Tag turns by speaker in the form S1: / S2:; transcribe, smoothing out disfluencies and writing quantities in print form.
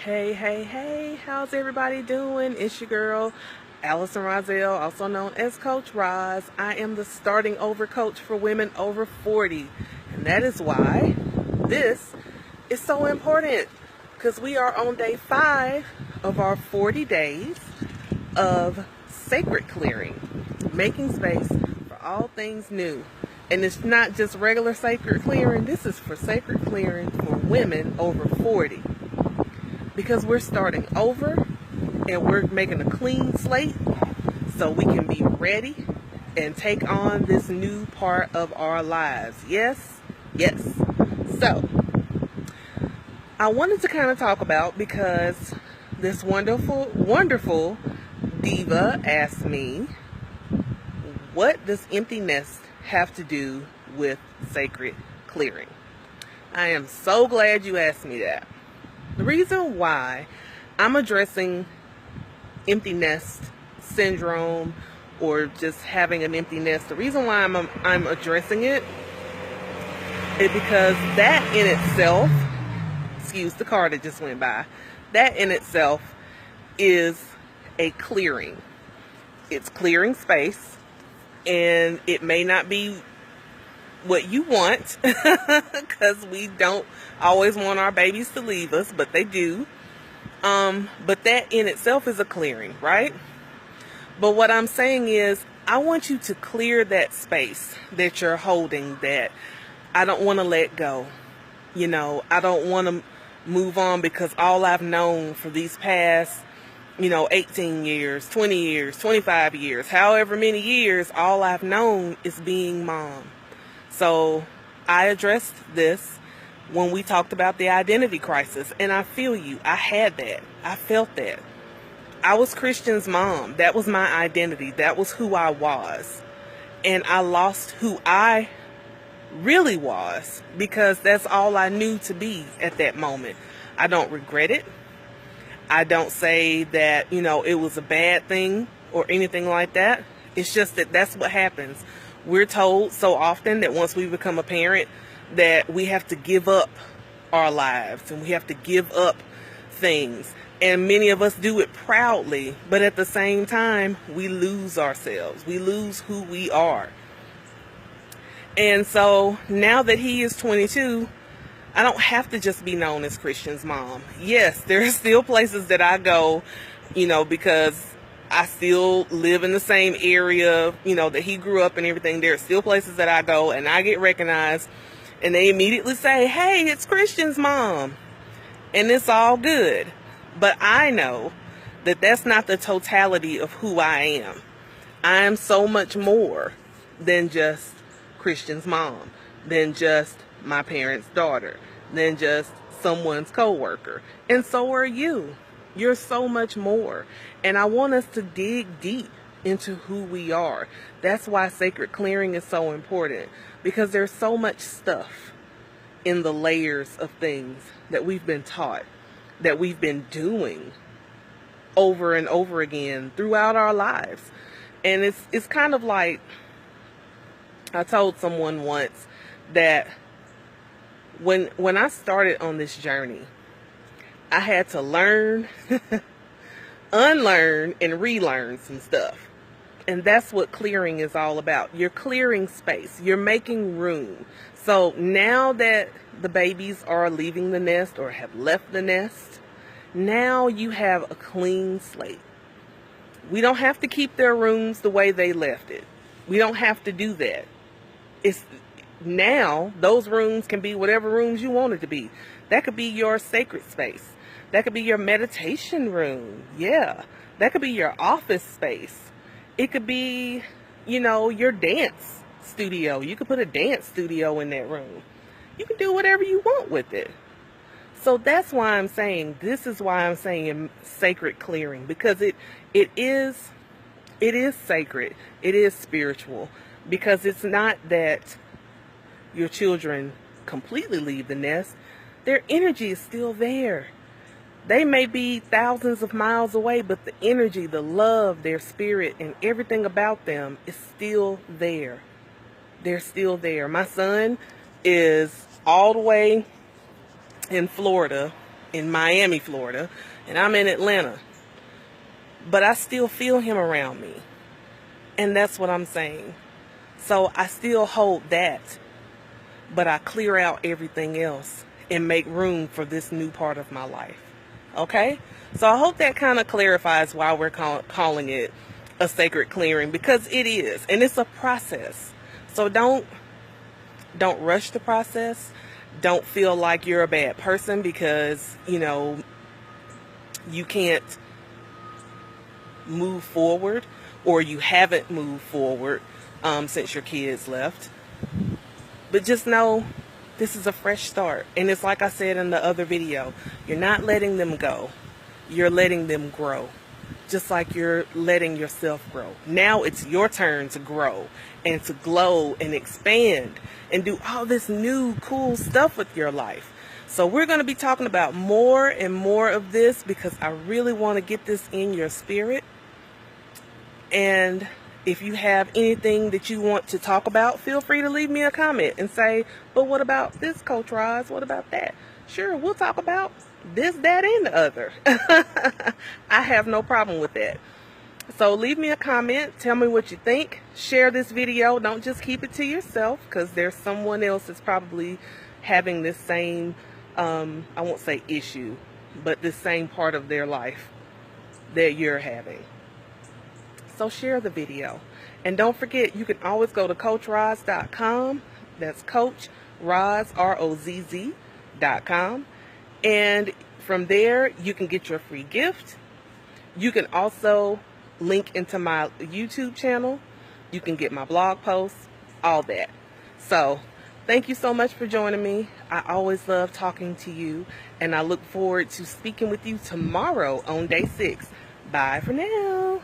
S1: Hey, how's everybody doing? It's your girl, Allison Rozelle, also known as Coach Roz. I am the starting over coach for women over 40, and that is why this is so important, because we are on day 5 of our 40 days of sacred clearing, making space for all things new. And it's not just regular sacred clearing, this is for sacred clearing for women over 40. Because we're starting over and we're making a clean slate so we can be ready and take on this new part of our lives. Yes. So, I wanted to kind of talk about, because this wonderful diva asked me, what does empty nest have to do with sacred clearing? I am so glad you asked me that. The reason why I'm addressing empty nest syndrome, or just having an empty nest, the reason why I'm addressing it is because that in itself, excuse the car that just went by, that in itself is a clearing. It's clearing space, and it may not be what you want, because we don't always want our babies to leave us, but they do. But that in itself is a clearing, right? But what I'm saying is, I want you to clear that space that you're holding, that I don't want to let go. I don't want to move on, because all I've known for these past 18 years, 20 years, 25 years, however many years, all I've known is being mom. So I addressed this when we talked about the identity crisis, and I feel you. I had that. I felt that. I was Christian's mom. That was my identity. That was who I was. And I lost who I really was, because that's all I knew to be at that moment. I don't regret it. I don't say that, it was a bad thing or anything like that. It's just that that's what happens. We're told so often that once we become a parent, that we have to give up our lives and we have to give up things. And many of us do it proudly, but at the same time, we lose ourselves. We lose who we are. And so now that he is 22, I don't have to just be known as Christian's mom. Yes, there are still places that I go, because I still live in the same area, that he grew up and everything. There are still places that I go and I get recognized, and they immediately say, hey, it's Christian's mom. And it's all good. But I know that that's not the totality of who I am. I am so much more than just Christian's mom, than just my parents' daughter, than just someone's coworker. And so are you. You're so much more. And I want us to dig deep into who we are. That's why sacred clearing is so important, because there's so much stuff in the layers of things that we've been taught, that we've been doing over and over again throughout our lives. And it's kind of like, I told someone once that when I started on this journey, I had to learn, unlearn, and relearn some stuff. And that's what clearing is all about. You're clearing space. You're making room. So now that the babies are leaving the nest or have left the nest, now you have a clean slate. We don't have to keep their rooms the way they left it. We don't have to do that. Now those rooms can be whatever rooms you want it to be. That could be your sacred space. That could be your meditation room. Yeah. That could be your office space. It could be, your dance studio. You could put a dance studio in that room. You can do whatever you want with it. So that's why I'm saying, this is why I'm saying sacred clearing, because it is sacred. It is spiritual, because it's not that your children completely leave the nest. Their energy is still there. They may be thousands of miles away, but the energy, the love, their spirit, and everything about them is still there. They're still there. My son is all the way in Florida, in Miami, Florida, and I'm in Atlanta. But I still feel him around me. And that's what I'm saying. So I still hold that, but I clear out everything else and make room for this new part of my life. Okay? So I hope that kind of clarifies why we're calling it a sacred clearing, because it is, and it's a process. So don't rush the process. Don't feel like you're a bad person because, you can't move forward, or you haven't moved forward since your kids left. But just know this is a fresh start. And it's like I said in the other video, you're not letting them go. You're letting them grow. Just like you're letting yourself grow. Now it's your turn to grow and to glow and expand and do all this new cool stuff with your life. So we're going to be talking about more and more of this because I really want to get this in your spirit. And if you have anything that you want to talk about, feel free to leave me a comment and say, but what about this, Coach Roz? What about that? Sure, we'll talk about this, that, and the other. I have no problem with that. So leave me a comment. Tell me what you think. Share this video. Don't just keep it to yourself, because there's someone else that's probably having this same, I won't say issue, but this same part of their life that you're having. So share the video. And don't forget, you can always go to CoachRoz.com. That's Coach Roz, ROZZ.com. And from there, you can get your free gift. You can also link into my YouTube channel. You can get my blog posts, all that. So thank you so much for joining me. I always love talking to you, and I look forward to speaking with you tomorrow on day 6. Bye for now.